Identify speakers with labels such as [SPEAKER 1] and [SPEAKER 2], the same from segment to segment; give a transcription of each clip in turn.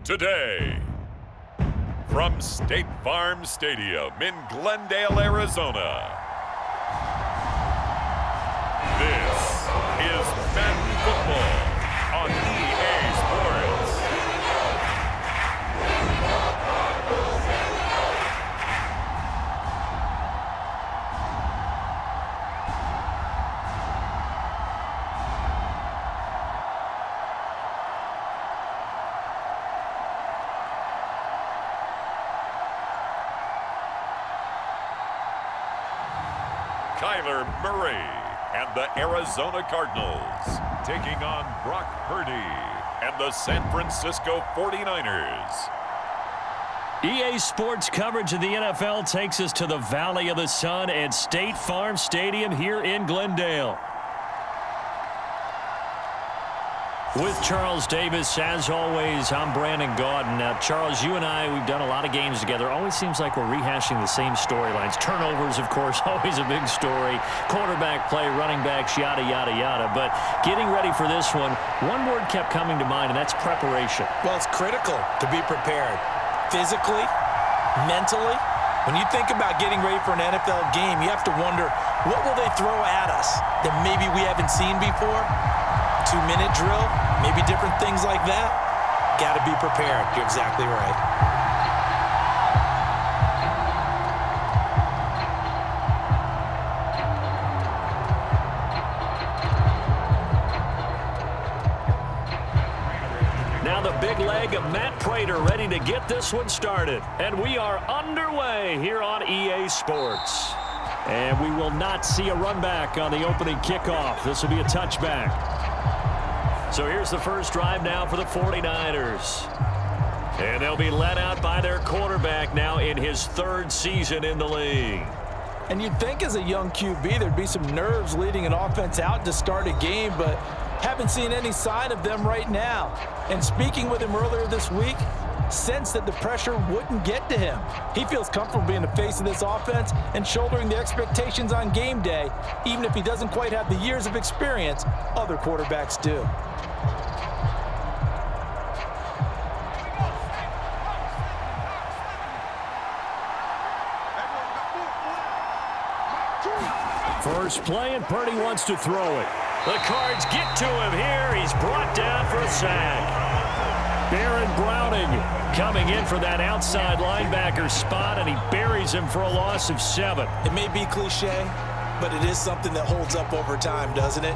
[SPEAKER 1] today. From State Farm Stadium in Glendale, Arizona, this is Madden Football on EA Sports. Kyler Murray and the Arizona Cardinals taking on Brock Purdy and the San Francisco 49ers.
[SPEAKER 2] EA Sports coverage of the NFL takes us to the Valley of the Sun at State Farm Stadium here in Glendale. With Charles Davis, as always, I'm Brandon Gaudin. Now, Charles, you and I, we've done a lot of games together. Always seems like we're rehashing the same storylines. Turnovers, of course, always a big story. Quarterback play, running backs, yada, yada, yada. But getting ready for this one word kept coming to mind, and that's preparation.
[SPEAKER 3] Well, it's critical to be prepared. Physically, mentally. When you think about getting ready for an NFL game, you have to wonder, what will they throw at us that maybe we haven't seen before? 2-minute drill, maybe different things like that. Got to be prepared. You're exactly right.
[SPEAKER 2] Now the big leg of Matt Prater ready to get this one started. And we are underway here on EA Sports. And we will not see a run back on the opening kickoff. This will be a touchback. So here's the first drive now for the 49ers. And they'll be led out by their quarterback now in his third season in the league.
[SPEAKER 3] And you'd think as a young QB there'd be some nerves leading an offense out to start a game, but haven't seen any sign of them right now. And speaking with him earlier this week, sensed that the pressure wouldn't get to him. He feels comfortable being the face of this offense and shouldering the expectations on game day, even if he doesn't quite have the years of experience other quarterbacks do.
[SPEAKER 2] First play, and Purdy wants to throw it. The Cards get to him here. He's brought down for a sack. Baron Browning coming in for that outside linebacker spot, and he buries him for a loss of 7.
[SPEAKER 3] It may be cliche, but it is something that holds up over time, doesn't it?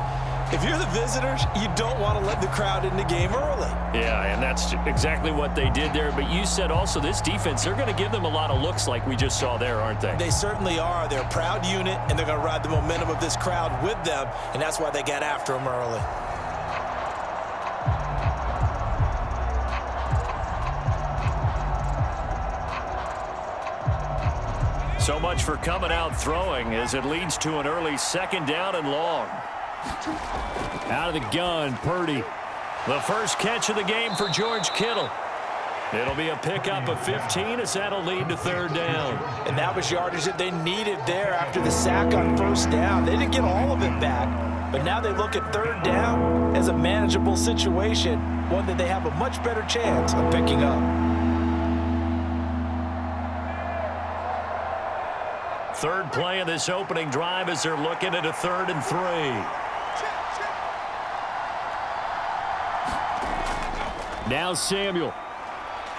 [SPEAKER 3] If you're the visitors, you don't want to let the crowd in the game early.
[SPEAKER 2] Yeah, and that's exactly what they did there. But you said also this defense, they're going to give them a lot of looks like we just saw there, aren't they?
[SPEAKER 3] They certainly are. They're a proud unit, and they're going to ride the momentum of this crowd with them, and that's why they got after them early.
[SPEAKER 2] So much for coming out throwing as it leads to an early second down and long. Out of the gun, Purdy. The first catch of the game for George Kittle. It'll be a pickup of 15 as that'll lead to third down.
[SPEAKER 3] And that was yardage that they needed there after the sack on first down. They didn't get all of it back, but now they look at third down as a manageable situation, one that they have a much better chance of picking up.
[SPEAKER 2] Third play of this opening drive as they're looking at a 3rd and 3. Now Samuel.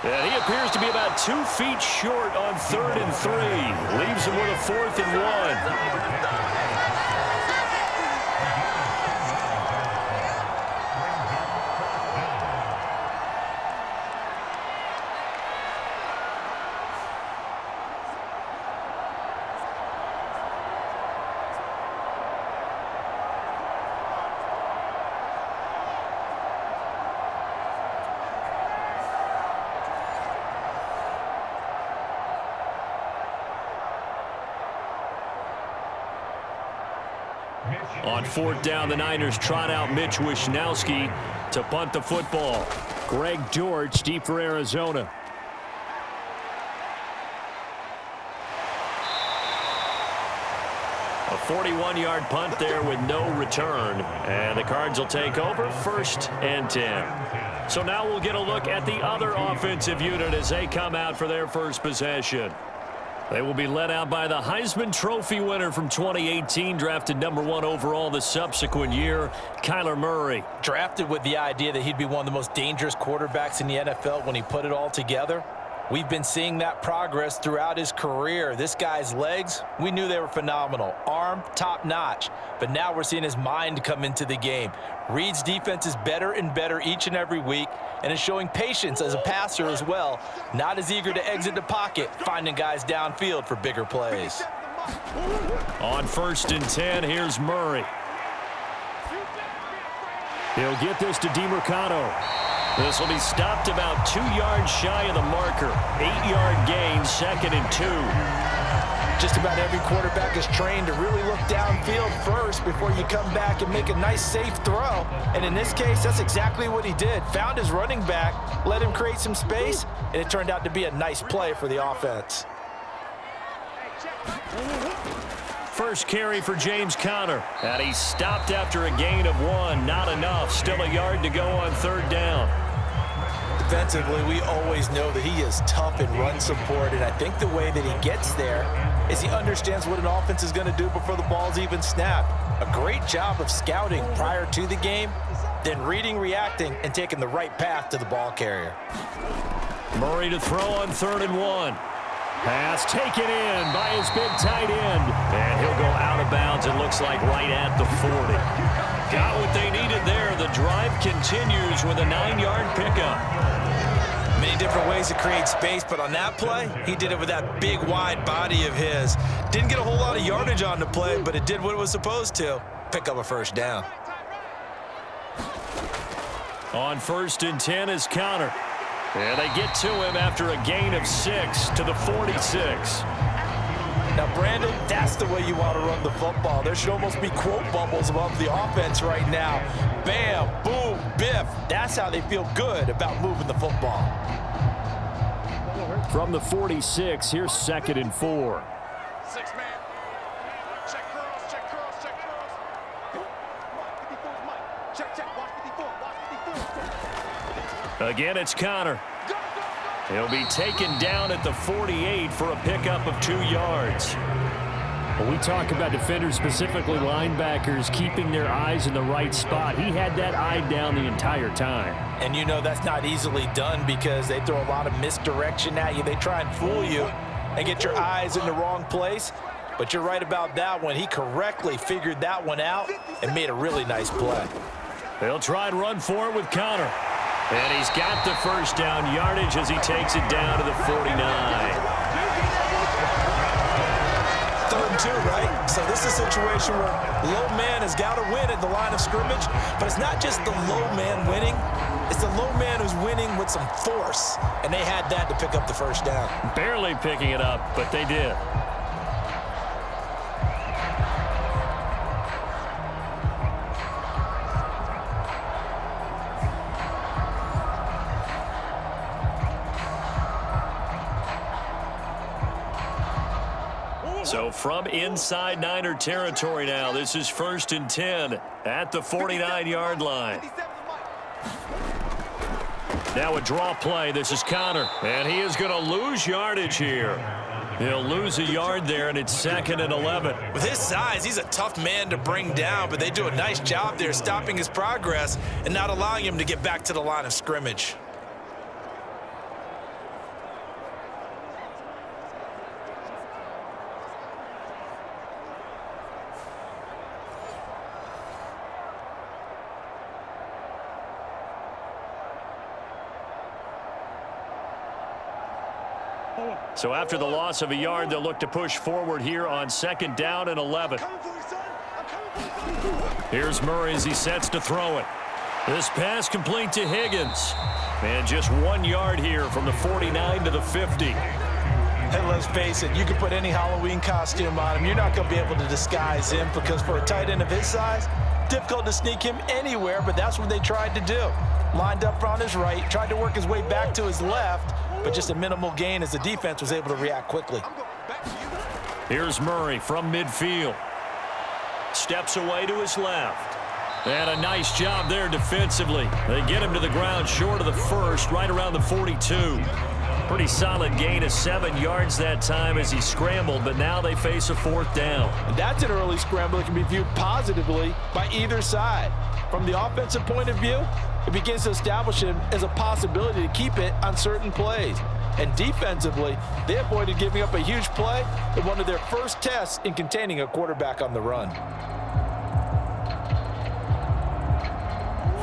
[SPEAKER 2] And he appears to be about 2 feet short on 3rd and 3. Leaves him with a 4th and 1. On 4th down, the Niners trot out Mitch Wishnowski to punt the football. Greg George deep for Arizona. A 41-yard punt there with no return. And the Cards will take over 1st and 10. So now we'll get a look at the other offensive unit as they come out for their first possession. They will be led out by the Heisman Trophy winner from 2018, drafted #1 overall the subsequent year, Kyler Murray.
[SPEAKER 3] Drafted with the idea that he'd be one of the most dangerous quarterbacks in the NFL when he put it all together. We've been seeing that progress throughout his career. This guy's legs, we knew they were phenomenal. Arm, top-notch. But now we're seeing his mind come into the game. Reed's defense is better and better each and every week, and is showing patience as a passer as well. Not as eager to exit the pocket, finding guys downfield for bigger plays.
[SPEAKER 2] On 1st and 10, here's Murray. He'll get this to DeMarcano. This will be stopped about 2 yards shy of the marker. 8-yard gain, 2nd and 2.
[SPEAKER 3] Just about every quarterback is trained to really look downfield first before you come back and make a nice, safe throw. And in this case, that's exactly what he did. Found his running back, let him create some space, and it turned out to be a nice play for the offense.
[SPEAKER 2] First carry for James Conner. And he stopped after a gain of 1. Not enough. Still a yard to go on 3rd down.
[SPEAKER 3] Defensively, we always know that he is tough in run support, and I think the way that he gets there is he understands what an offense is going to do before the ball's even snapped. A great job of scouting prior to the game, then reading, reacting, and taking the right path to the ball carrier.
[SPEAKER 2] Murray to throw on 3rd and 1. Pass taken in by his big tight end. And he'll go out of bounds, it looks like, right at the 40. Got what they needed there. The drive continues with a 9-yard pickup.
[SPEAKER 3] Many different ways to create space, but on that play, he did it with that big, wide body of his. Didn't get a whole lot of yardage on the play, but it did what it was supposed to. Pick up a 1st down.
[SPEAKER 2] On 1st and 10 is Conner. And they get to him after a gain of 6 to the 46.
[SPEAKER 3] Now, Brandon, that's the way you want to run the football. There should almost be quote bubbles above the offense right now. Bam, boom, biff. That's how they feel good about moving the football.
[SPEAKER 2] From the 46, here's 2nd and 4.
[SPEAKER 4] 6-man. Check curls, check curls, check curls. Watch 54's mic. Check, watch 54, watch 54.
[SPEAKER 2] Again, it's Conner. He'll be taken down at the 48 for a pickup of 2 yards. When we talk about defenders, specifically linebackers, keeping their eyes in the right spot, he had that eye down the entire time.
[SPEAKER 3] And you know that's not easily done because they throw a lot of misdirection at you. They try and fool you and get your eyes in the wrong place. But you're right about that one. He correctly figured that one out and made a really nice play.
[SPEAKER 2] They'll try and run for it with Conner. And he's got the 1st down yardage as he takes it down to the 49.
[SPEAKER 3] 3rd and 2, right? So this is a situation where low man has got to win at the line of scrimmage, but it's not just the low man winning. It's the low man who's winning with some force, and they had that to pick up the 1st down.
[SPEAKER 2] Barely picking it up, but they did. So from inside Niner territory now, this is 1st and 10 at the 49-yard line. Now a draw play. This is Conner, and he is going to lose yardage here. He'll lose a yard there, and it's 2nd and 11.
[SPEAKER 3] With his size, he's a tough man to bring down, but they do a nice job there stopping his progress and not allowing him to get back to the line of scrimmage.
[SPEAKER 2] So after the loss of a yard, they'll look to push forward here on 2nd down and 11. Here's Murray as he sets to throw it. This pass complete to Higgins. And just 1 yard here from the 49 to the 50.
[SPEAKER 3] And let's face it, you can put any Halloween costume on him. You're not going to be able to disguise him because for a tight end of his size, difficult to sneak him anywhere, but that's what they tried to do. Lined up on his right, tried to work his way back to his left, but just a minimal gain as the defense was able to react quickly.
[SPEAKER 2] Here's Murray from midfield. Steps away to his left. And a nice job there defensively. They get him to the ground short of the first, right around the 42. Pretty solid gain of 7 yards that time as he scrambled, but now they face a 4th down.
[SPEAKER 3] And that's an early scramble that can be viewed positively by either side. From the offensive point of view, it begins to establish him as a possibility to keep it on certain plays. And defensively, they avoided giving up a huge play in one of their first tests in containing a quarterback on the run.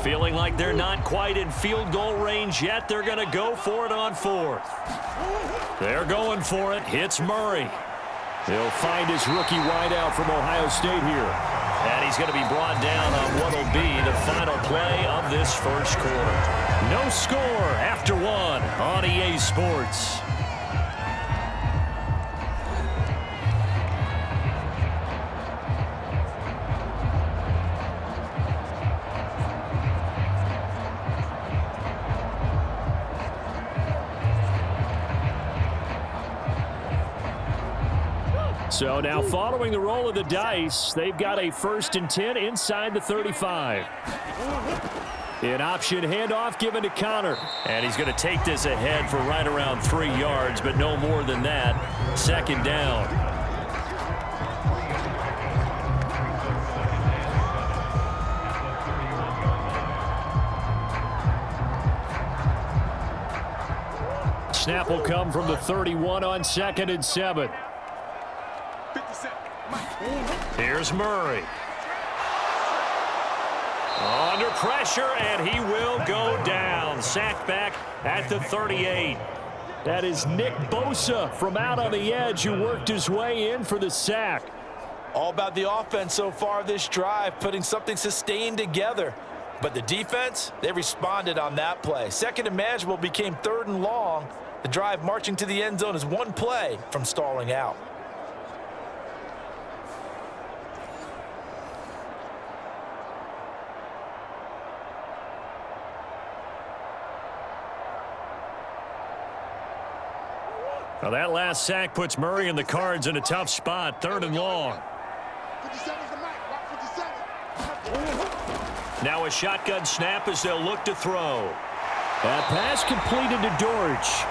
[SPEAKER 2] Feeling like they're not quite in field goal range yet. They're going to go for it on 4th. They're going for it. Hits Murray. He'll find his rookie wideout from Ohio State here. And he's going to be brought down on what will be the final play of this first quarter. No score after 1 on EA Sports. So now following the roll of the dice, they've got a 1st and 10 inside the 35. An option handoff given to Connor. And he's going to take this ahead for right around 3 yards, but no more than that. 2nd down. Snap will come from the 31 on 2nd and 7. Here's Murray. Under pressure, and he will go down. Sacked back at the 38. That is Nick Bosa from out on the edge who worked his way in for the sack.
[SPEAKER 3] All about the offense so far this drive, putting something sustained together. But the defense, they responded on that play. 2nd and manageable became 3rd and long. The drive marching to the end zone is 1 play from stalling out.
[SPEAKER 2] Now that last sack puts Murray and the Cards in a tough spot. 3rd and long. Now a shotgun snap as they'll look to throw. That pass completed to Dortch.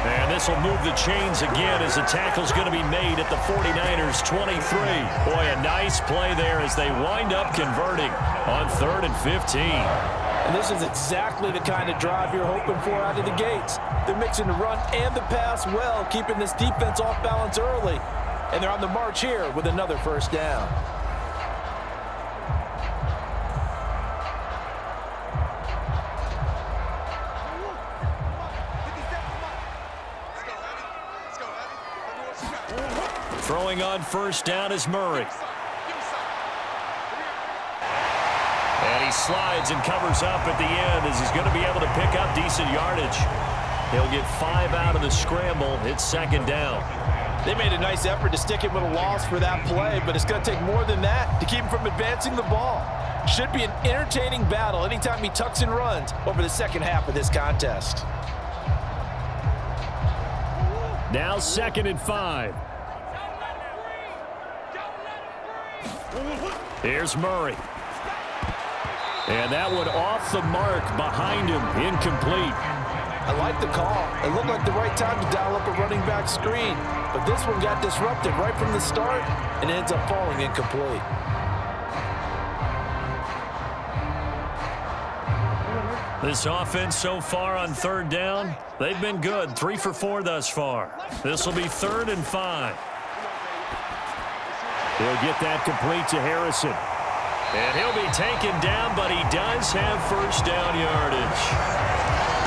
[SPEAKER 2] And this will move the chains again as the tackle's going to be made at the 49ers 23. Boy, a nice play there as they wind up converting on 3rd and 15.
[SPEAKER 3] And this is exactly the kind of drive you're hoping for out of the gates. They're mixing the run and the pass well, keeping this defense off balance early. And they're on the march here with another 1st down.
[SPEAKER 2] Throwing on 1st down is Murray. And he slides and covers up at the end as he's going to be able to pick up decent yardage. He'll get 5 out of the scramble. It's 2nd down.
[SPEAKER 3] They made a nice effort to stick him with a loss for that play, but it's going to take more than that to keep him from advancing the ball. Should be an entertaining battle anytime he tucks and runs over the 2nd half of this contest.
[SPEAKER 2] Now 2nd and 5. Here's Murray. And that one off the mark behind him, incomplete.
[SPEAKER 3] I like the call. It looked like the right time to dial up a running back screen, but this one got disrupted right from the start and ends up falling incomplete.
[SPEAKER 2] This offense so far on 3rd down, they've been good. 3 for 4 thus far. This will be 3rd and 5. He'll get that complete to Harrison. And he'll be taken down, but he does have 1st down yardage.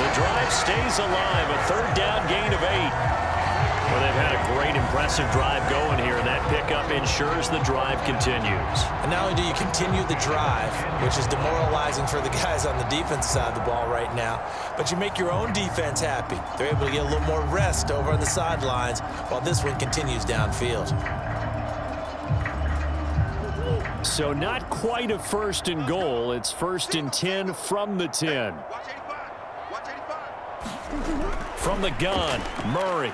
[SPEAKER 2] The drive stays alive, a 3rd down gain of 8. Well, they've had a great, impressive drive going here, and that pickup ensures the drive continues.
[SPEAKER 3] And not only do you continue the drive, which is demoralizing for the guys on the defense side of the ball right now, but you make your own defense happy. They're able to get a little more rest over on the sidelines while this one continues downfield.
[SPEAKER 2] So not quite a 1st and goal. It's 1st and 10 from the 10. From the gun, Murray.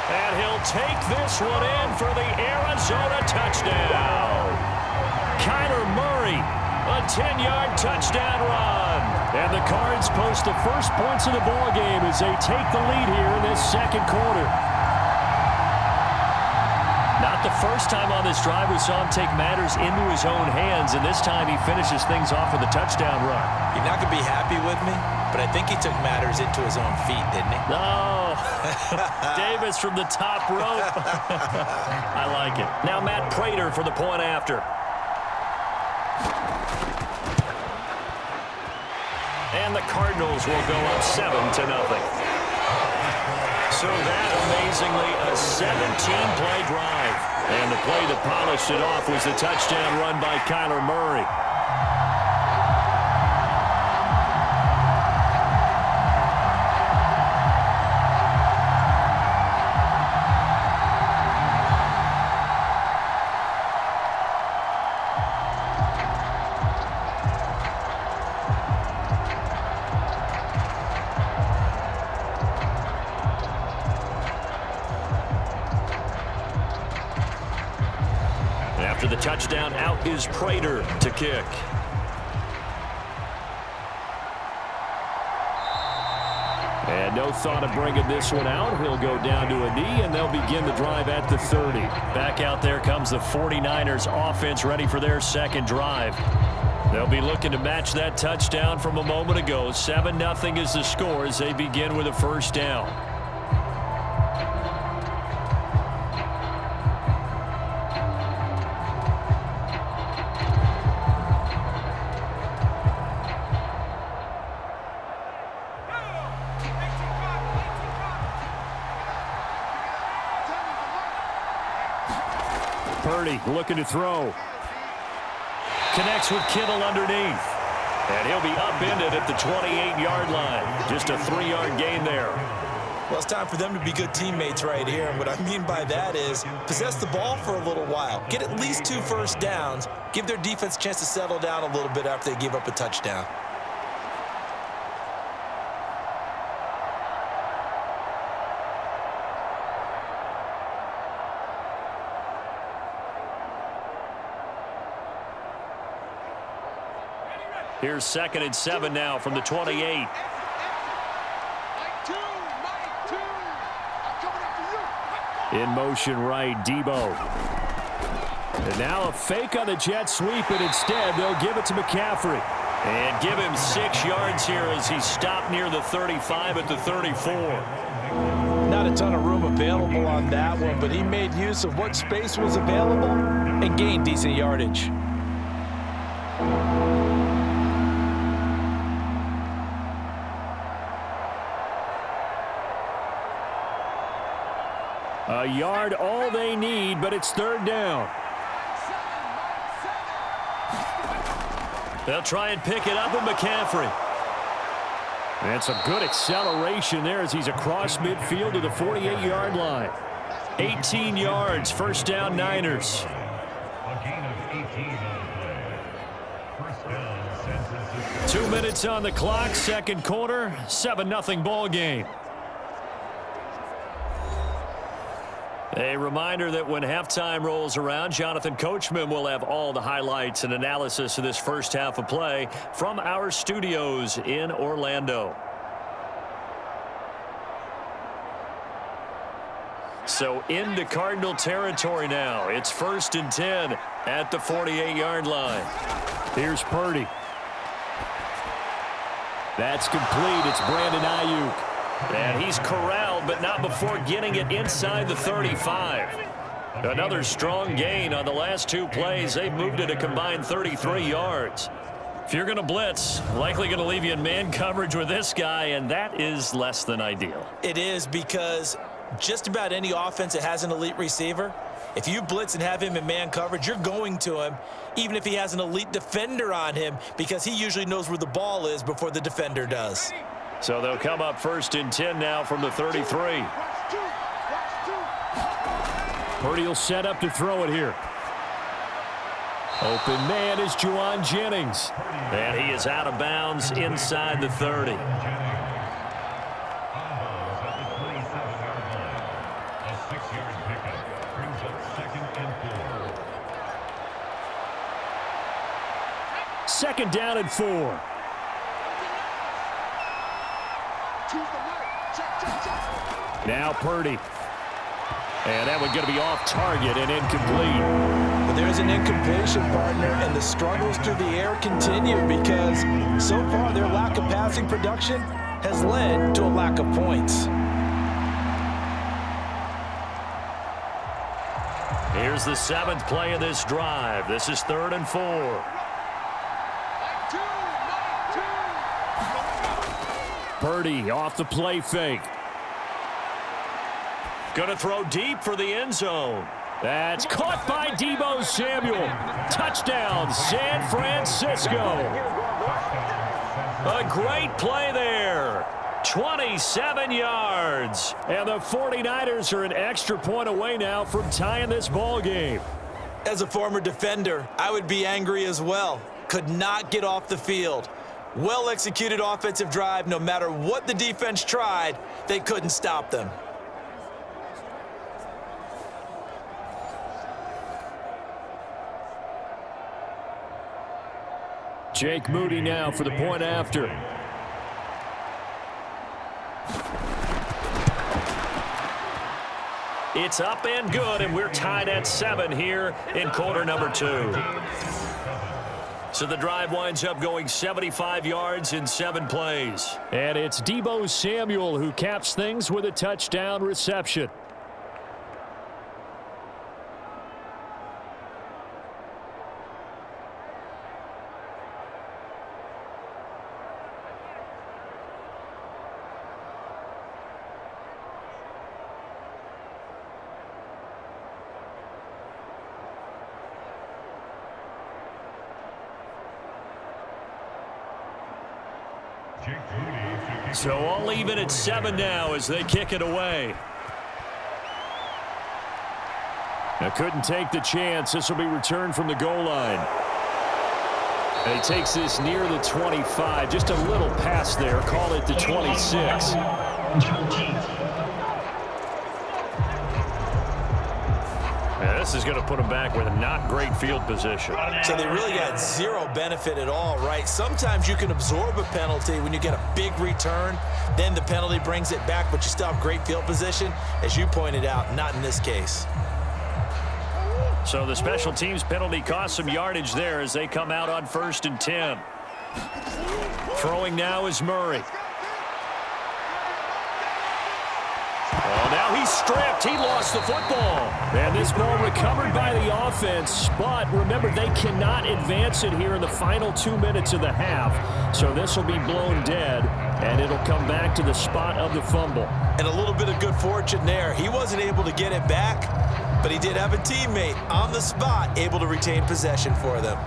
[SPEAKER 2] And he'll take this one in for the Arizona touchdown. Kyler Murray, a 10-yard touchdown run. And the Cards post the first points of the ballgame as they take the lead here in this second quarter. Not the first time on this drive we saw him take matters into his own hands, and this time he finishes things off with a touchdown run.
[SPEAKER 3] You're not going to be happy with me, but I think he took matters into his own feet, didn't he?
[SPEAKER 2] No. Davis from the top rope. I like it. Now Matt Prater for the point after. And the Cardinals will go up 7-0. So that, amazingly, a 17-play drive. And the play that polished it off was the touchdown run by Kyler Murray. After the touchdown, out is Prater to kick. And no thought of bringing this one out. He'll go down to a knee, and they'll begin the drive at the 30. Back out there comes the 49ers offense ready for their second drive. They'll be looking to match that touchdown from a moment ago. 7-0 is the score as they begin with a first down. Purdy looking to throw. Connects with Kittle underneath. And he'll be upended at the 28-yard line. Just a 3-yard gain there.
[SPEAKER 3] Well, it's time for them to be good teammates right here. And what I mean by that is possess the ball for a little while. Get at least 2 first downs. Give their defense a chance to settle down a little bit after they give up a touchdown.
[SPEAKER 2] Here's 2nd and 7 now from the 28. In motion right, Debo. And now a fake on the jet sweep, and instead they'll give it to McCaffrey. And give him 6 yards here as he stopped near the 35 at the 34.
[SPEAKER 3] Not a ton of room available on that one, but he made use of what space was available and gained decent yardage.
[SPEAKER 2] A yard all they need, but it's 3rd down. They'll try and pick it up with McCaffrey. And some good acceleration there as he's across midfield to the 48-yard line. 18 yards, first down Niners.
[SPEAKER 1] A gain of 18 on play. First down, San Francisco.
[SPEAKER 2] 2 minutes on the clock, second quarter, 7-0 ball game. A reminder that when halftime rolls around, Jonathan Coachman will have all the highlights and analysis of this first half of play from our studios in Orlando. So into Cardinal territory now. It's 1st and 10 at the 48-yard line. Here's Purdy. That's complete. It's Brandon Aiyuk. And he's corralled, but not before getting it inside the 35. Another strong gain on the last 2 plays. They've moved it a combined 33 yards. If you're going to blitz, likely going to leave you in man coverage with this guy, and that is less than ideal.
[SPEAKER 3] It is, because just about any offense that has an elite receiver, if you blitz and have him in man coverage, you're going to him, even if he has an elite defender on him, because he usually knows where the ball is before the defender does.
[SPEAKER 2] So they'll come up 1st and 10 now from the 33. Purdy will set up to throw it here. Open man is Juwan Jennings. And he is out of bounds inside the 30. Second down and 4. Now Purdy. And that one's going to be off target and incomplete.
[SPEAKER 3] But there's an incompletion, partner, and the struggles through the air continue because so far their lack of passing production has led to a lack of points.
[SPEAKER 2] Here's the 7th play of this drive. This is 3rd and 4. Purdy off the play fake. Going to throw deep for the end zone. That's caught by Deebo Samuel. Touchdown, San Francisco. A great play there. 27 yards. And the 49ers are an extra point away now from tying this ball game.
[SPEAKER 3] As a former defender, I would be angry as well. Could not get off the field. Well-executed offensive drive. No matter what the defense tried, they couldn't stop them.
[SPEAKER 2] Jake Moody now for the point after. It's up and good, and we're tied at 7 here in quarter number 2. So the drive winds up going 75 yards in 7 plays. And it's Deebo Samuel who caps things with a touchdown reception. So all even at 7 now as they kick it away. Now couldn't take the chance. This will be returned from the goal line. And he takes this near the 25. Just a little past there. Call it the 26. Yeah, this is going to put him back with a not great field position.
[SPEAKER 3] So they really got zero benefit at all, right? Sometimes you can absorb a penalty when you get a big return. Then the penalty brings it back, but you still have great field position. As you pointed out, not in this case.
[SPEAKER 2] So the special teams penalty cost some yardage there as they come out on 1st and 10. Throwing now is Murray. Oh, now he's stripped. He lost the football. And this ball recovered by the offense. But remember, they cannot advance it here in the final 2 minutes of the half. So this will be blown dead, and it'll come back to the spot of the fumble.
[SPEAKER 3] And a little bit of good fortune there. He wasn't able to get it back, but he did have a teammate on the spot able to retain possession for them.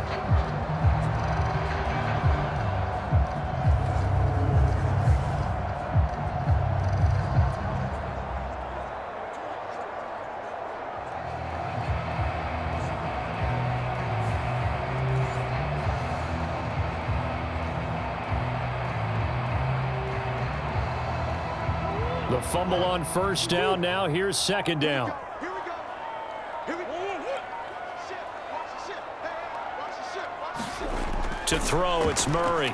[SPEAKER 2] The fumble on 1st down. Now here's 2nd down.
[SPEAKER 4] Here we go. Here we go. Watch the ship. Hey, watch the ship. Watch the ship.
[SPEAKER 2] To throw, it's Murray.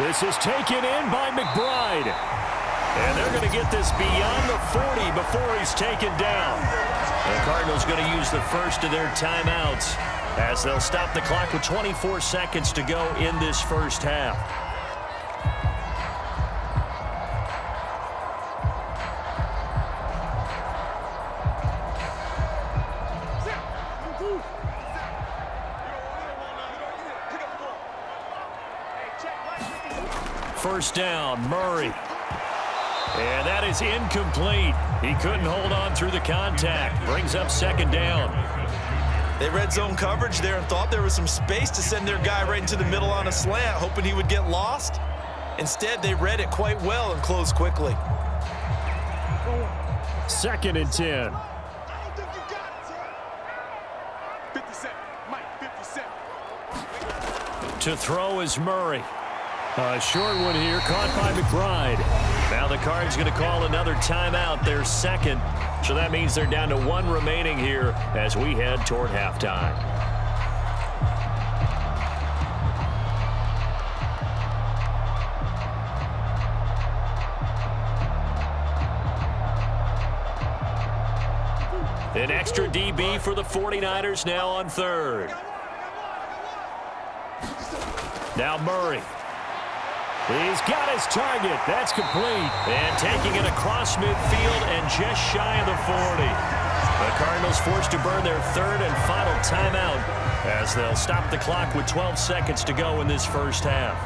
[SPEAKER 2] This is taken in by McBride. And they're going to get this beyond the 40 before he's taken down. The Cardinals going to use the first of their timeouts as they'll stop the clock with 24 seconds to go in this first half. First down, Murray. And that is incomplete. He couldn't hold on through the contact. Brings up 2nd down.
[SPEAKER 3] They read zone coverage there and thought there was some space to send their guy right into the middle on a slant, hoping he would get lost. Instead, they read it quite well and closed quickly.
[SPEAKER 2] 2nd and 10.
[SPEAKER 4] I don't think you got it, sir. 57. Mike, 57.
[SPEAKER 2] To throw is Murray. A short one here, caught by McBride. Now the Cards going to call another timeout, their 2nd. So that means they're down to 1 remaining here as we head toward halftime. An extra DB for the 49ers now on third. Now Murray. He's got his target. That's complete. And taking it across midfield and just shy of the 40. The Cardinals forced to burn their third and final timeout as they'll stop the clock with 12 seconds to go in this first half.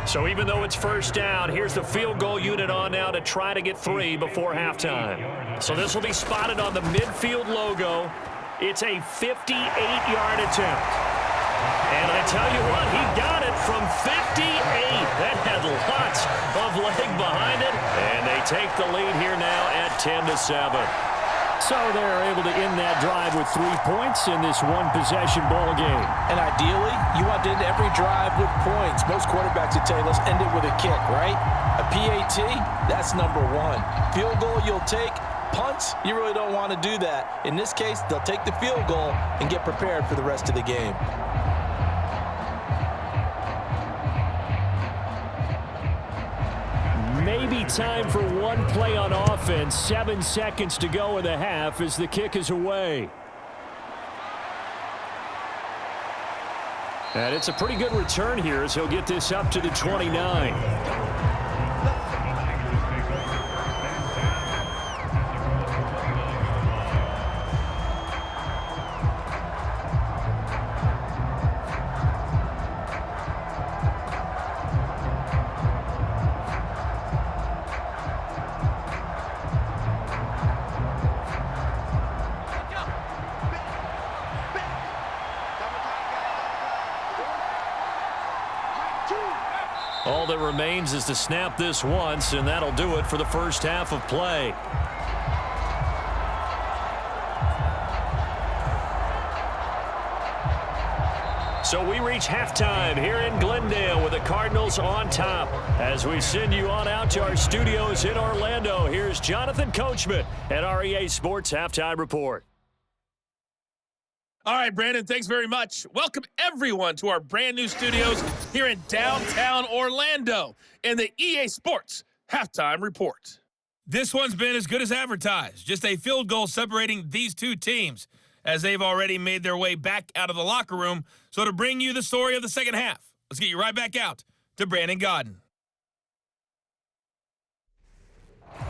[SPEAKER 2] So even though it's first down, here's the field goal unit on now to try to get 3 before halftime. So this will be spotted on the midfield logo. It's a 58-yard attempt. And I tell you what, he got it from 58. That had lots of leg behind it. And they take the lead here now at 10-7. So they're able to end that drive with 3 points in this one-possession ball game.
[SPEAKER 3] And ideally, you want to end every drive with points. Most quarterbacks would tell you, let's end it with a kick, right? A PAT, that's number 1. Field goal you'll take. Punts, you really don't want to do that. In this case, they'll take the field goal and get prepared for the rest of the game.
[SPEAKER 2] Maybe time for one play on offense. 7 seconds to go in the half as the kick is away. And it's a pretty good return here as he'll get this up to the 29. All that remains is to snap this once, and that'll do it for the first half of play. So we reach halftime here in Glendale with the Cardinals on top. As we send you on out to our studios in Orlando, here's Jonathan Coachman at our EA Sports Halftime Report.
[SPEAKER 5] All right, Brandon, thanks very much. Welcome, everyone, to our brand-new studios here in downtown Orlando in the EA Sports Halftime Report.
[SPEAKER 6] This one's been as good as advertised. Just a field goal separating these two teams as they've already made their way back out of the locker room. So to bring you the story of the second half, let's get you right back out to Brandon Godden.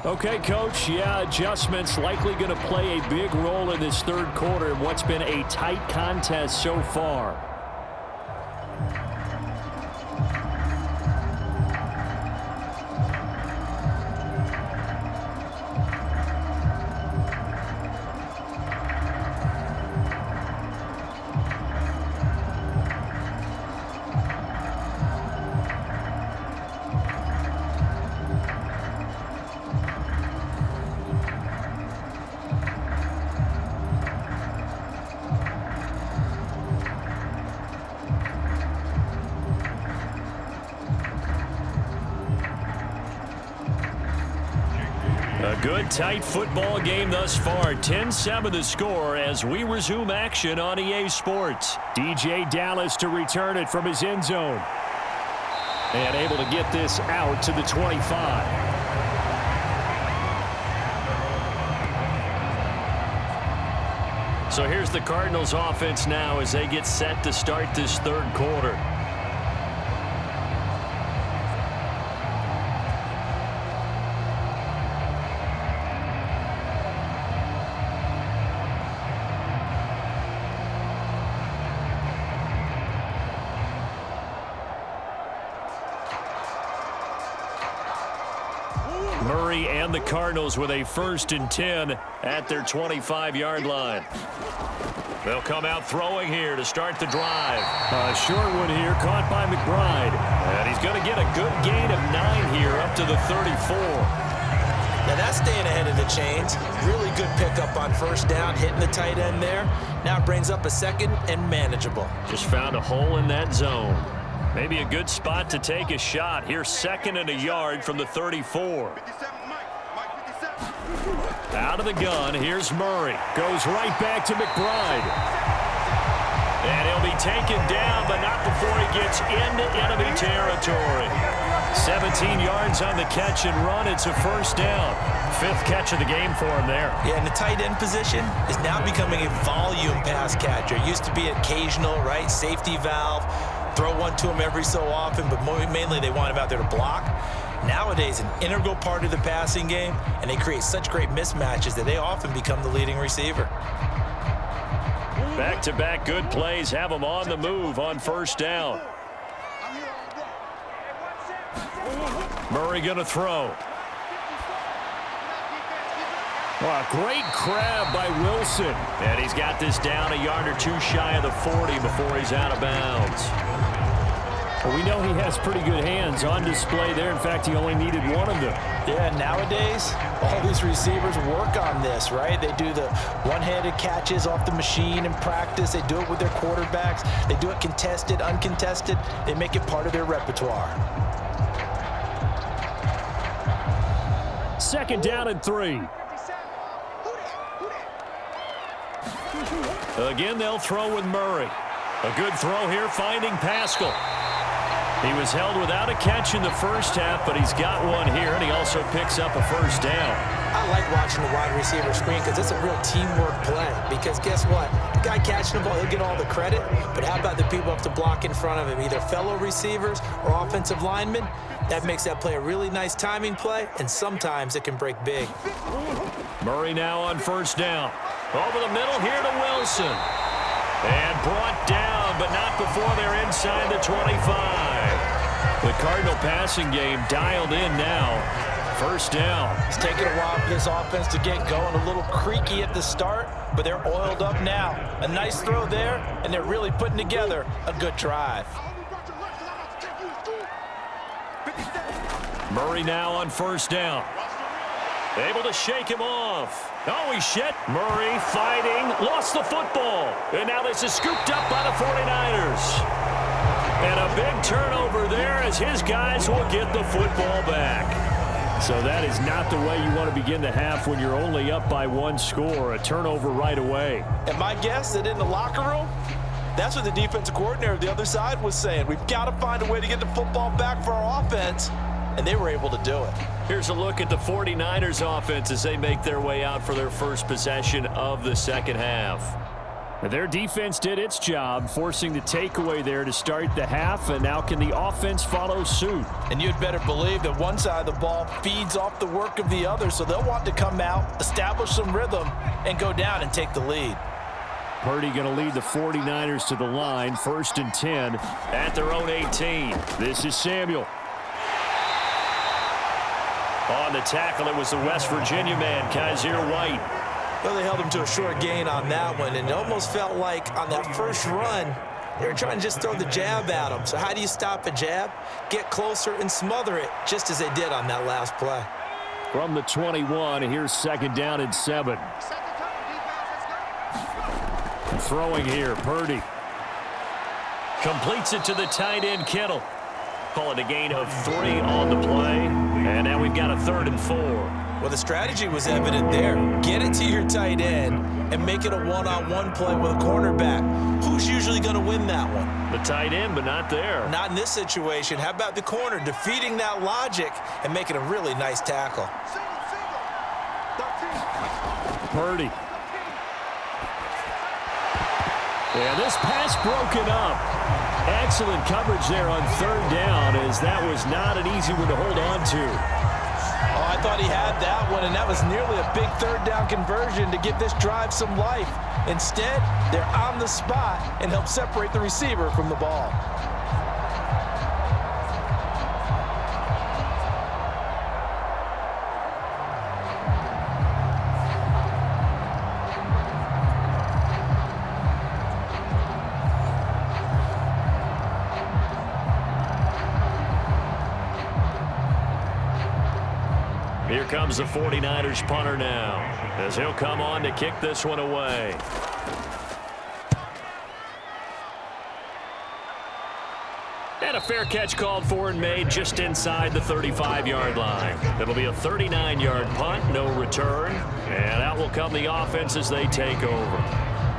[SPEAKER 2] Okay, Coach, adjustments likely going to play a big role in this third quarter in what's been a tight contest so far. A good, tight football game thus far. 10-7 the score as we resume action on EA Sports. DJ Dallas to return it from his end zone. And able to get this out to the 25. So here's the Cardinals offense now as they get set to start this third quarter. Murray and the Cardinals with a 1st and 10 at their 25-yard line. They'll come out throwing here to start the drive. A short one here caught by McBride. And he's going to get a good gain of 9 here up to the 34.
[SPEAKER 3] Now that's staying ahead of the chains. Really good pickup on first down, hitting the tight end there. Now it brings up a 2nd and manageable.
[SPEAKER 2] Just found a hole in that zone. Maybe a good spot to take a shot. Here's 2nd and a yard from the 34. Out of the gun, here's Murray. Goes right back to McBride. And he'll be taken down, but not before he gets into enemy territory. 17 yards on the catch and run. It's a first down. 5th catch of the game for him there.
[SPEAKER 3] Yeah, and the tight end position is now becoming a volume pass catcher. It used to be occasional, right? Safety valve. Throw one to him every so often, but mainly they want him out there to block. Nowadays, an integral part of the passing game, and they create such great mismatches that they often become the leading receiver.
[SPEAKER 2] Back-to-back good plays have him on the move on first down. Murray going to throw. Oh, a great grab by Wilson. And he's got this down a yard or two shy of the 40 before he's out of bounds. Well, we know he has pretty good hands on display there. In fact, he only needed one of them.
[SPEAKER 3] Yeah, nowadays, all these receivers work on this, right? They do the one-handed catches off the machine in practice. They do it with their quarterbacks. They do it contested, uncontested. They make it part of their repertoire.
[SPEAKER 2] 2nd down and 3. Again, they'll throw with Murray. A good throw here, finding Pearsall. He was held without a catch in the first half, but he's got one here, and he also picks up a first down.
[SPEAKER 3] I like watching the wide receiver screen because it's a real teamwork play. Because guess what? The guy catching the ball, he'll get all the credit, but how about the people up to block in front of him, either fellow receivers or offensive linemen? That makes that play a really nice timing play, and sometimes it can break big.
[SPEAKER 2] Murray now on first down. Over the middle here to Wilson. And brought down, but not before they're inside the 25. The Cardinal passing game dialed in now. First down.
[SPEAKER 3] It's taken a while for this offense to get going. A little creaky at the start, but they're oiled up now. A nice throw there, and they're really putting together a good drive.
[SPEAKER 2] Murray now on first down. Able to shake him off. Oh, he's shit. Murray fighting. Lost the football. And now this is scooped up by the 49ers. And a big turnover there as his guys will get the football back. So that is not the way you want to begin the half when you're only up by 1 score. A turnover right away.
[SPEAKER 3] And my guess that in the locker room, that's what the defensive coordinator of the other side was saying. We've got to find a way to get the football back for our offense. And they were able to do it.
[SPEAKER 2] Here's a look at the 49ers offense as they make their way out for their first possession of the second half. Their defense did its job, forcing the takeaway there to start the half, and now can the offense follow suit?
[SPEAKER 3] And you'd better believe that one side of the ball feeds off the work of the other, so they'll want to come out, establish some rhythm, and go down and take the lead.
[SPEAKER 2] Purdy going to lead the 49ers to the line, 1st and 10 at their own 18. This is Samuel. On the tackle, it was the West Virginia man, Kaiser White.
[SPEAKER 3] Well, they held him to a short gain on that one, and it almost felt like on that first run, they were trying to just throw the jab at him. So how do you stop a jab? Get closer and smother it, just as they did on that last play.
[SPEAKER 2] From the 21, here's 2nd down and 7. Throwing here, Purdy. Completes it to the tight end, Kittle. Call it a gain of 3 on the play. And now we've got a 3rd and 4.
[SPEAKER 3] Well, the strategy was evident there. Get it to your tight end and make it a one-on-one play with a cornerback. Who's usually going to win that one?
[SPEAKER 2] The tight end, but not there.
[SPEAKER 3] Not in this situation. How about the corner defeating that logic and making a really nice tackle?
[SPEAKER 2] Purdy. Yeah, this pass broken up. Excellent coverage there on 3rd down, as that was not an easy one to hold on to.
[SPEAKER 3] Oh, I thought he had that one, and that was nearly a big 3rd down conversion to give this drive some life. Instead, they're on the spot and help separate the receiver from the ball.
[SPEAKER 2] Here comes the 49ers punter now, as he'll come on to kick this one away. And a fair catch called for and made just inside the 35-yard line. It'll be a 39-yard punt, no return. And out will come the offense as they take over.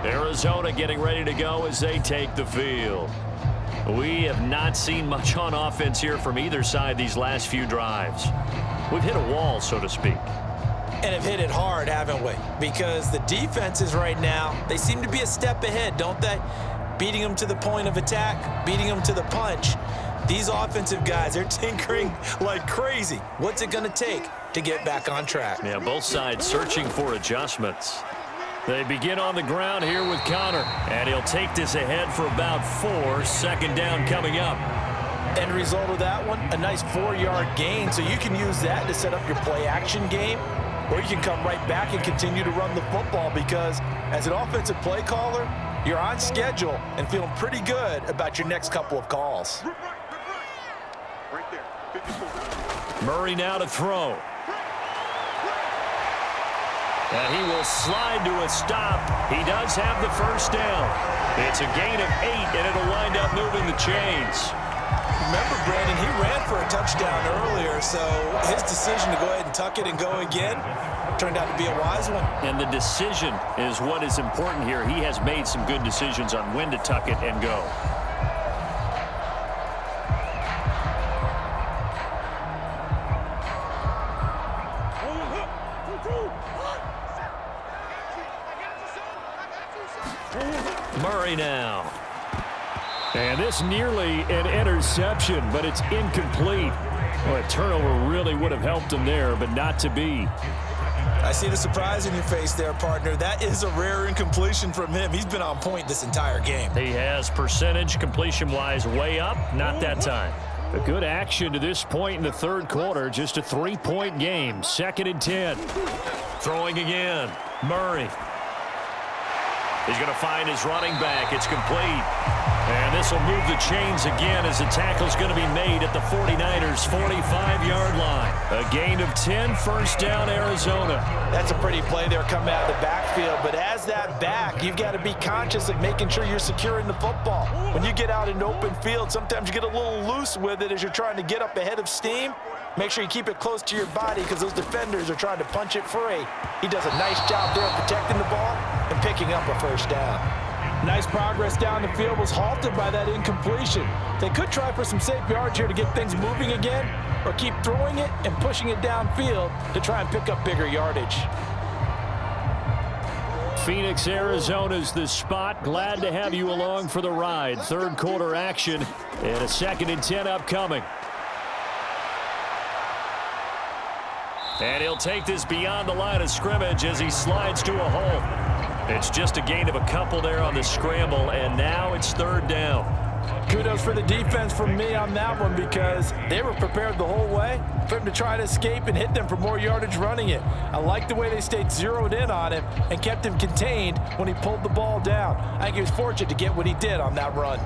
[SPEAKER 2] Arizona getting ready to go as they take the field. We have not seen much on offense here from either side these last few drives. We've hit a wall, so to speak.
[SPEAKER 3] And have hit it hard, haven't we? Because the defenses right now, they seem to be a step ahead, don't they? Beating them to the point of attack, beating them to the punch. These offensive guys, they're tinkering like crazy. What's it going to take to get back on track?
[SPEAKER 2] Yeah, both sides searching for adjustments. They begin on the ground here with Connor, and he'll take this ahead for about 4. Second down coming up.
[SPEAKER 3] End result of that one, a nice 4-yard gain, so you can use that to set up your play-action game, or you can come right back and continue to run the football because as an offensive play caller, you're on schedule and feeling pretty good about your next couple of calls.
[SPEAKER 4] Right there, 54.
[SPEAKER 2] Murray now to throw. And he will slide to a stop. He does have the first down. It's a gain of 8, and it'll wind up moving the chains.
[SPEAKER 3] Remember, Brandon, he ran for a touchdown earlier, so his decision to go ahead and tuck it and go again turned out to be a wise one.
[SPEAKER 2] And the decision is what is important here. He has made some good decisions on when to tuck it and go. Murray now. And this nearly an interception, but it's incomplete. Well, a turnover really would have helped him there, but not to be.
[SPEAKER 3] I see the surprise in your face there, partner. That is a rare incompletion from him. He's been on point this entire game.
[SPEAKER 2] He has percentage completion-wise way up, not that time. A good action to this point in the third quarter. Just a 3-point game. 2nd and 10. Throwing again. Murray. He's going to find his running back. It's complete. And this will move the chains again as the tackle's going to be made at the 49ers' 45-yard line. A gain of 10, first down, Arizona.
[SPEAKER 3] That's a pretty play there coming out of the backfield, but as that back, you've got to be conscious of making sure you're securing the football. When you get out in open field, sometimes you get a little loose with it as you're trying to get up ahead of steam. Make sure you keep it close to your body because those defenders are trying to punch it free. He does a nice job there protecting the ball and picking up a first down. Nice progress down the field was halted by that incompletion. They could try for some safe yards here to get things moving again, or keep throwing it and pushing it downfield to try and pick up bigger yardage.
[SPEAKER 2] Phoenix, Arizona's the spot. Glad to have you along for the ride. Third quarter action and a 2nd and 10 upcoming. And he'll take this beyond the line of scrimmage as he slides to a hole. It's just a gain of a couple there on the scramble, and now it's 3rd down.
[SPEAKER 3] Kudos for the defense from me on that one because they were prepared the whole way for him to try to escape and hit them for more yardage running it. I like the way they stayed zeroed in on him and kept him contained when he pulled the ball down. I think he was fortunate to get what he did on that run.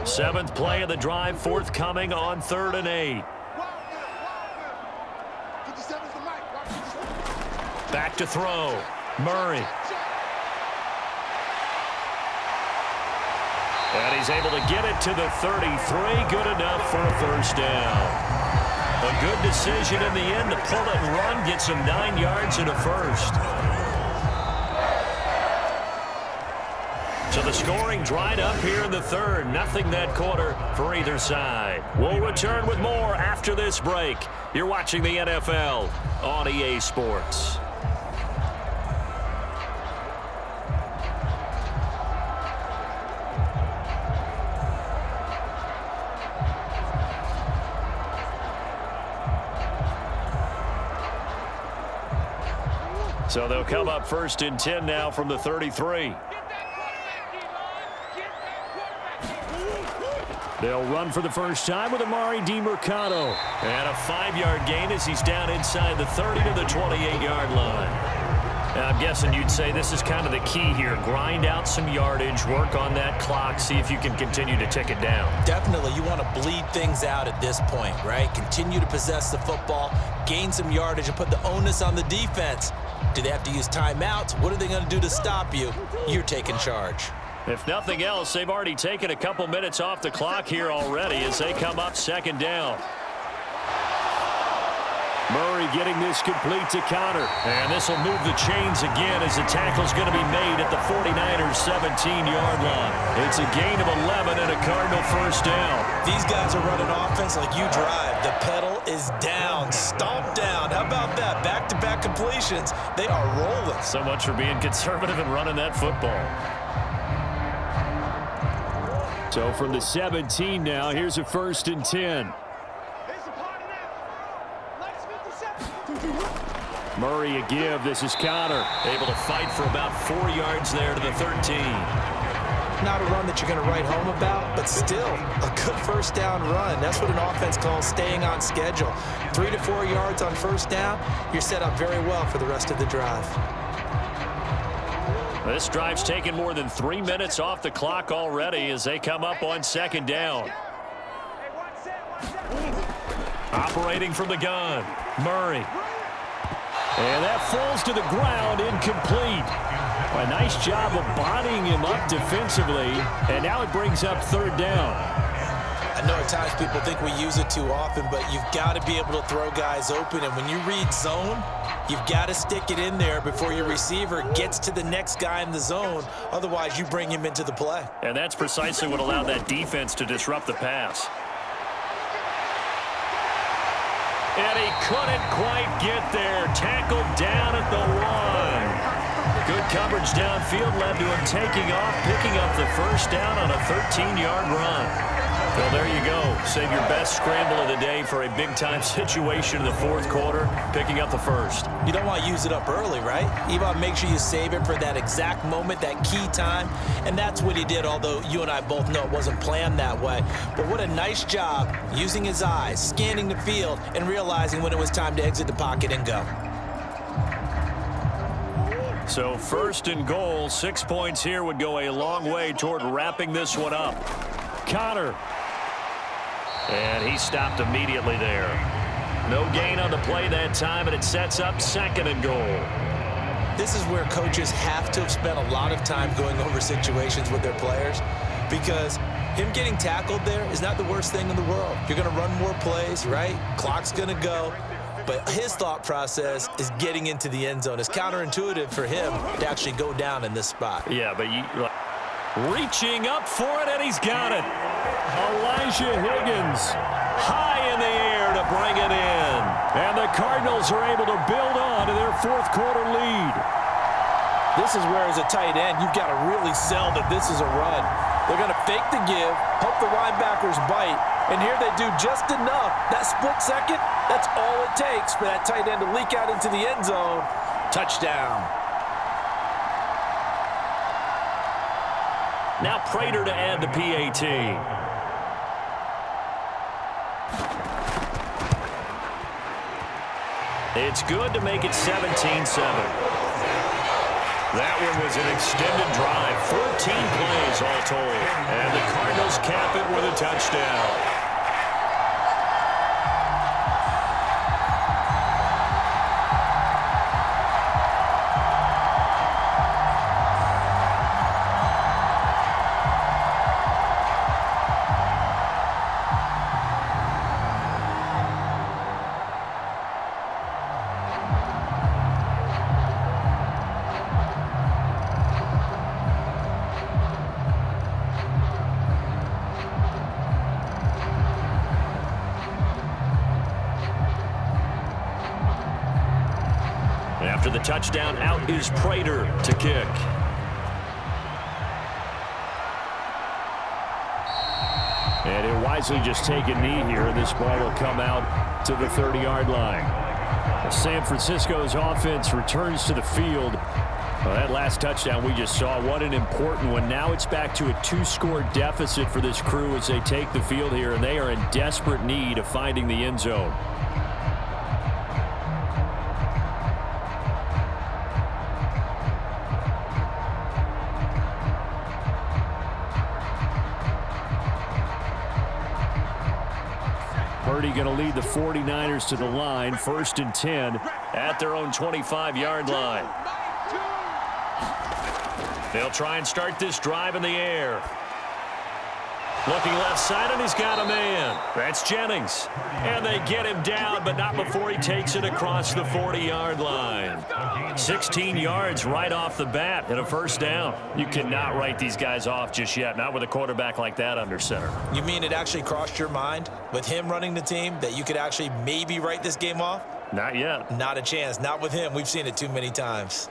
[SPEAKER 2] Seventh play of the drive, forthcoming on 3rd and 8. Back to throw. Murray. And he's able to get it to the 33. Good enough for a first down. A good decision in the end to pull it and run. Gets him 9 yards and a first. So the scoring dried up here in the third. Nothing that quarter for either side. We'll return with more after this break. You're watching the NFL on EA Sports. So they'll come up 1st and 10 now from the 33. They'll run for the first time with Amari DiMercado. And a 5-yard gain as he's down inside the 30 to the 28-yard line. Now, I'm guessing you'd say this is kind of the key here. Grind out some yardage, work on that clock, see if you can continue to tick it down.
[SPEAKER 3] Definitely, you want to bleed things out at this point, right? Continue to possess the football, gain some yardage, and put the onus on the defense. Do they have to use timeouts? What are they going to do to stop you? You're taking charge.
[SPEAKER 2] If nothing else, they've already taken a couple minutes off the clock here already as they come up 2nd down. Murray getting this complete to Connor. And this will move the chains again as the tackle's going to be made at the 49ers' 17-yard line. It's a gain of 11 and a Cardinal first down.
[SPEAKER 3] These guys are running offense like you drive. The pedal is down, stomped down. How about that? Back-to-back completions. They are rolling.
[SPEAKER 2] So much for being conservative and running that football. So from the 17 now, here's a 1st and 10. Murray a give. This is Connor. Able to fight for about 4 yards there to the 13.
[SPEAKER 3] Not a run that you're going to write home about, but still a good first down run. That's what an offense calls staying on schedule. 3 to 4 yards on first down, you're set up very well for the rest of the drive.
[SPEAKER 2] This drive's taken more than 3 minutes off the clock already as they come up on 2nd down. Operating from the gun, Murray. And that falls to the ground, incomplete. A nice job of bodying him up defensively, and now it brings up 3rd down.
[SPEAKER 3] I know at times people think we use it too often, but you've got to be able to throw guys open, and when you read zone, you've got to stick it in there before your receiver gets to the next guy in the zone. Otherwise, you bring him into the play.
[SPEAKER 2] And that's precisely what allowed that defense to disrupt the pass. And he couldn't quite get there. Tackled down at the 1. Good coverage downfield led to him taking off, picking up the first down on a 13-yard run. Well, there you go. Save your best scramble of the day for a big-time situation in the 4th quarter, picking up the first.
[SPEAKER 3] You don't want to use it up early, right? You want to make sure you save it for that exact moment, that key time, and that's what he did, although you and I both know it wasn't planned that way. But what a nice job using his eyes, scanning the field, and realizing when it was time to exit the pocket and go.
[SPEAKER 2] So 1st and goal, 6 points here would go a long way toward wrapping this one up. Connor. And he stopped immediately there. No gain on the play that time, and it sets up 2nd and goal.
[SPEAKER 3] This is where coaches have to have spent a lot of time going over situations with their players, because him getting tackled there is not the worst thing in the world. You're going to run more plays, right? Clock's going to go. But his thought process is getting into the end zone. It's counterintuitive for him to actually go down in this spot.
[SPEAKER 2] Yeah, but reaching up for it, and he's got it. Elijah Higgins high in the air to bring it in. And the Cardinals are able to build on to their 4th quarter lead.
[SPEAKER 3] This is where, as a tight end, you've got to really sell that this is a run. They're going to fake the give, hope the linebackers bite, and here they do just enough. That split second, that's all it takes for that tight end to leak out into the end zone. Touchdown.
[SPEAKER 2] Now Prater to add the PAT. It's good to make it 17-7. That one was an extended drive, 14 plays all told. And the Cardinals cap it with a touchdown. After the touchdown, out is Prater to kick. And he'll wisely just take a knee here, and this ball will come out to the 30-yard line. San Francisco's offense returns to the field. Well, that last touchdown we just saw, what an important one. Now it's back to a 2-score deficit for this crew as they take the field here, and they are in desperate need of finding the end zone. Purdy going to lead the 49ers to the line, 1st and 10 at their own 25-yard line. They'll try and start this drive in the air. Looking left side, and he's got a man. That's Jennings. And they get him down, but not before he takes it across the 40-yard line. 16 yards right off the bat and a first down. You cannot write these guys off just yet, not with a quarterback like that under center.
[SPEAKER 3] You mean it actually crossed your mind with him running the team that you could actually maybe write this game off?
[SPEAKER 2] Not yet.
[SPEAKER 3] Not a chance. Not with him. We've seen it too many times.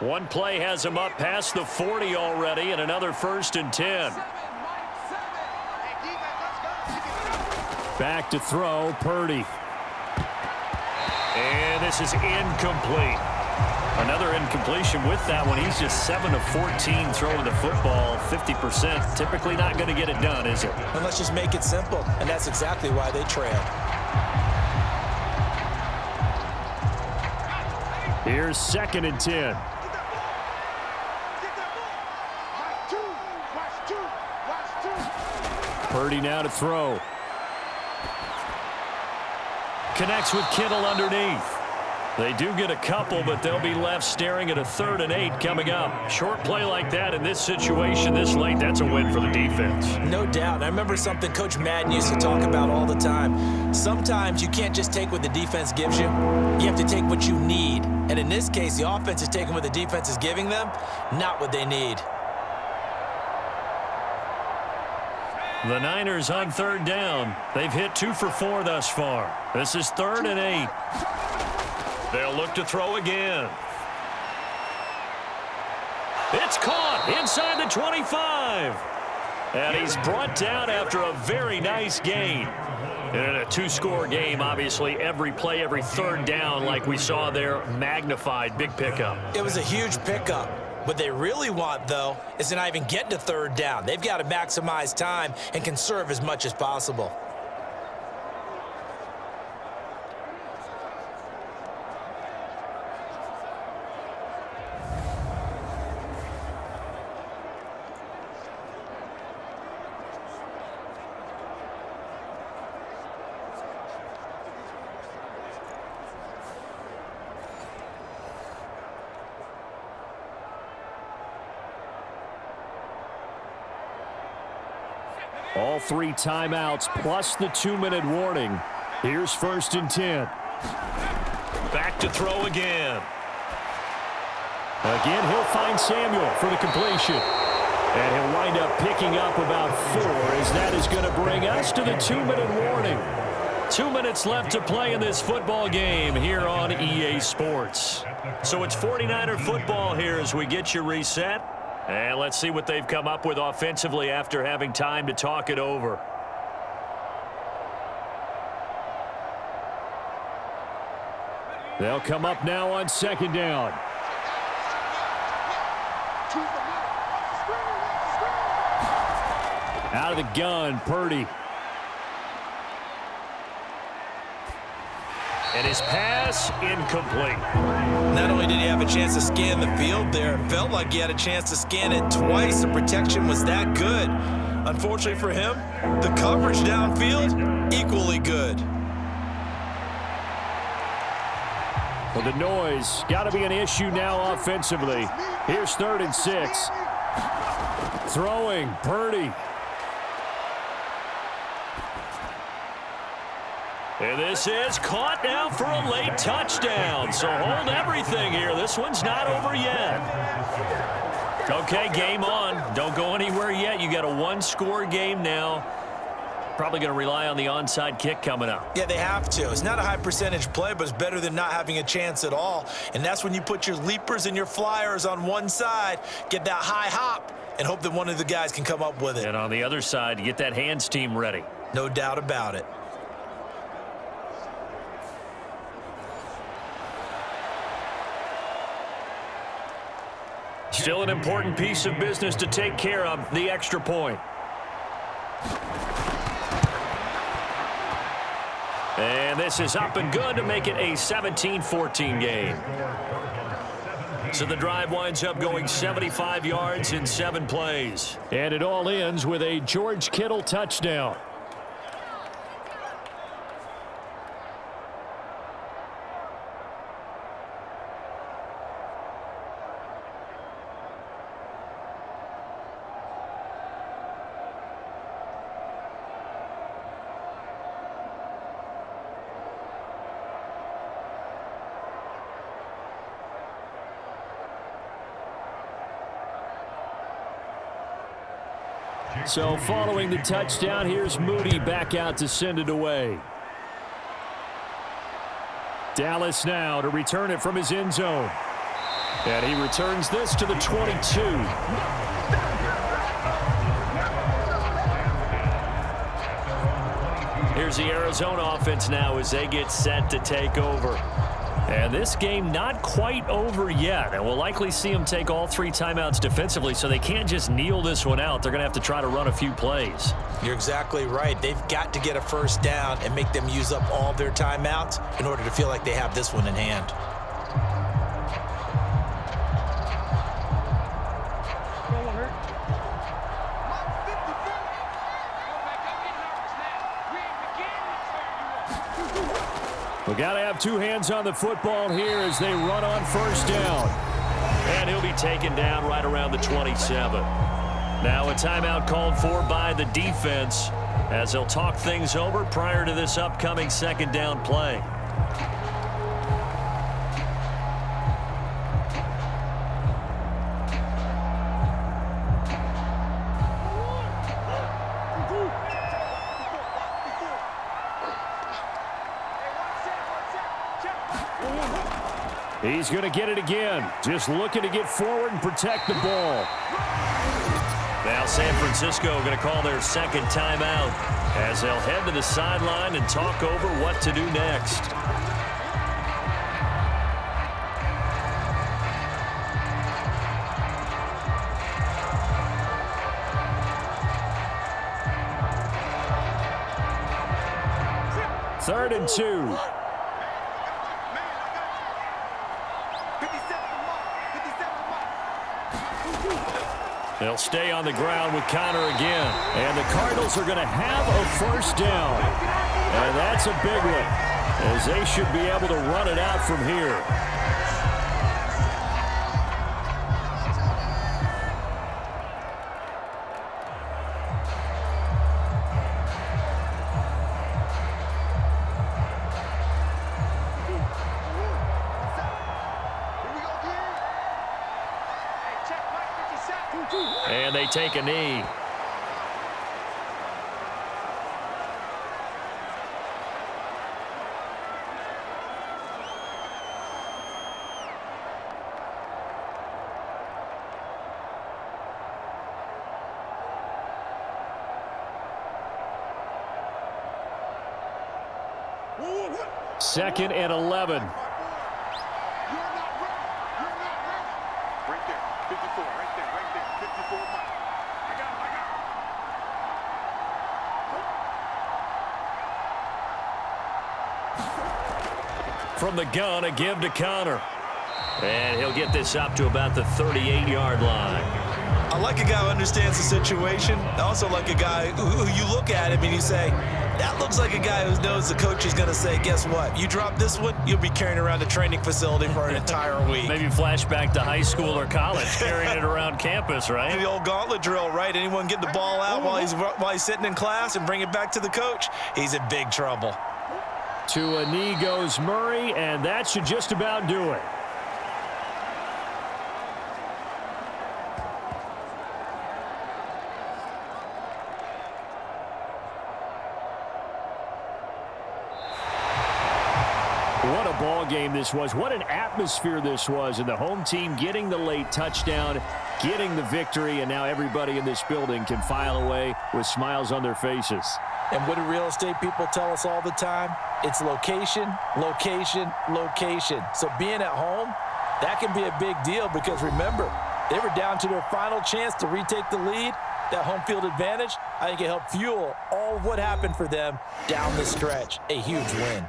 [SPEAKER 2] One play has him up past the 40 already, and another 1st and 10. Back to throw, Purdy. And this is incomplete. Another incompletion with that one. He's just 7 of 14 throwing the football, 50%. Typically not going to get it done, is it?
[SPEAKER 3] And let's just make it simple, and that's exactly why they trail.
[SPEAKER 2] Here's 2nd and 10. Purdy now to throw. Connects with Kittle underneath. They do get a couple, but they'll be left staring at a 3rd and 8 coming up. Short play like that in this situation this late, that's a win for the defense.
[SPEAKER 3] No doubt. I remember something Coach Madden used to talk about all the time. Sometimes you can't just take what the defense gives you. You have to take what you need. And in this case, the offense is taking what the defense is giving them, not what they need.
[SPEAKER 2] The Niners on 3rd down. They've hit 2 for 4 thus far. This is 3rd and 8. They'll look to throw again. It's caught inside the 25. And he's brought down after a very nice gain. In a 2-score game, obviously, every play, every 3rd down, like we saw there, magnified. Big pickup.
[SPEAKER 3] It was a huge pickup. What they really want, though, is to not even get to 3rd down. They've got to maximize time and conserve as much as possible.
[SPEAKER 2] All 3 timeouts plus the 2-minute warning. Here's 1st and 10. Back to throw again. Again, he'll find Samuel for the completion. And he'll wind up picking up about 4 as that is going to bring us to the 2-minute warning. 2 minutes left to play in this football game here on EA Sports. So it's 49er football here as we get you reset. And let's see what they've come up with offensively after having time to talk it over. They'll come up now on 2nd down. Out of the gun, Purdy. And his pass incomplete.
[SPEAKER 3] Not only did he have a chance to scan the field there, it felt like he had a chance to scan it twice. The protection was that good. Unfortunately for him, the coverage downfield, equally good.
[SPEAKER 2] Well, the noise got to be an issue now offensively. Here's 3rd and 6. Throwing, Purdy. And this is caught now for a late touchdown. So hold everything here. This one's not over yet. Okay, game on. Don't go anywhere yet. You got a 1-score game now. Probably going to rely on the onside kick coming up.
[SPEAKER 3] Yeah, they have to. It's not a high percentage play, but it's better than not having a chance at all. And that's when you put your leapers and your flyers on one side, get that high hop, and hope that one of the guys can come up with it.
[SPEAKER 2] And on the other side, get that hands team ready.
[SPEAKER 3] No doubt about it.
[SPEAKER 2] Still an important piece of business to take care of, the extra point. And this is up and good to make it a 17-14 game. So the drive winds up going 75 yards in 7 plays. And it all ends with a George Kittle touchdown. So following the touchdown, here's Moody back out to send it away. Dallas now to return it from his end zone. And he returns this to the 22. Here's the Arizona offense now as they get set to take over. And this game not quite over yet. And we'll likely see them take all 3 timeouts defensively, so they can't just kneel this one out. They're going to have to try to run a few plays.
[SPEAKER 3] You're exactly right. They've got to get a first down and make them use up all their timeouts in order to feel like they have this one in hand.
[SPEAKER 2] We got to have 2 hands on the football here as they run on first down. And he'll be taken down right around the 27. Now a timeout called for by the defense as they'll talk things over prior to this upcoming second down play. He's going to get it again. Just looking to get forward and protect the ball. Now San Francisco going to call their second timeout as they'll head to the sideline and talk over what to do next. Third and 2. They'll stay on the ground with Connor again. And the Cardinals are going to have a first down. And that's a big one, as they should be able to run it out from here. And they take a knee. Second and 11. From the gun, a give to Connor. And he'll get this up to about the 38-yard line.
[SPEAKER 3] I like a guy who understands the situation. I also like a guy who you look at him and you say, that looks like a guy who knows the coach is going to say, guess what? You drop this one, you'll be carrying around the training facility for an entire week.
[SPEAKER 2] Maybe flashback to high school or college, carrying it around campus, right?
[SPEAKER 3] The old gauntlet drill, right? Anyone get the ball out while he's sitting in class and bring it back to the coach, he's in big trouble.
[SPEAKER 2] To a knee goes Murray, and that should just about do it. What a ball game this was. What an atmosphere this was. And the home team getting the late touchdown, getting the victory, and now everybody in this building can file away with smiles on their faces.
[SPEAKER 3] And what do real estate people tell us all the time? It's location, location, location. So being at home, that can be a big deal because remember, they were down to their final chance to retake the lead. That home field advantage, I think it helped fuel all of what happened for them down the stretch. A huge win.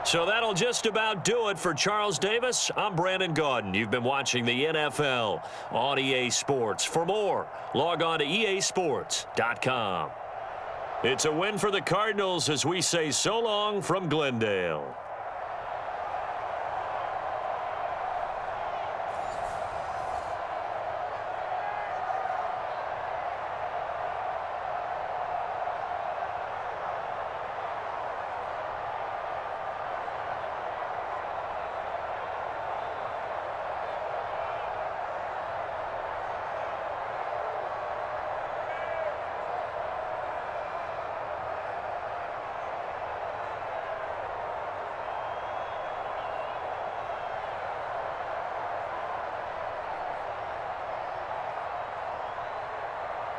[SPEAKER 2] So that'll just about do it for Charles Davis. I'm Brandon Gaudin. You've been watching the NFL on EA Sports. For more, log on to easports.com. It's a win for the Cardinals as we say so long from Glendale.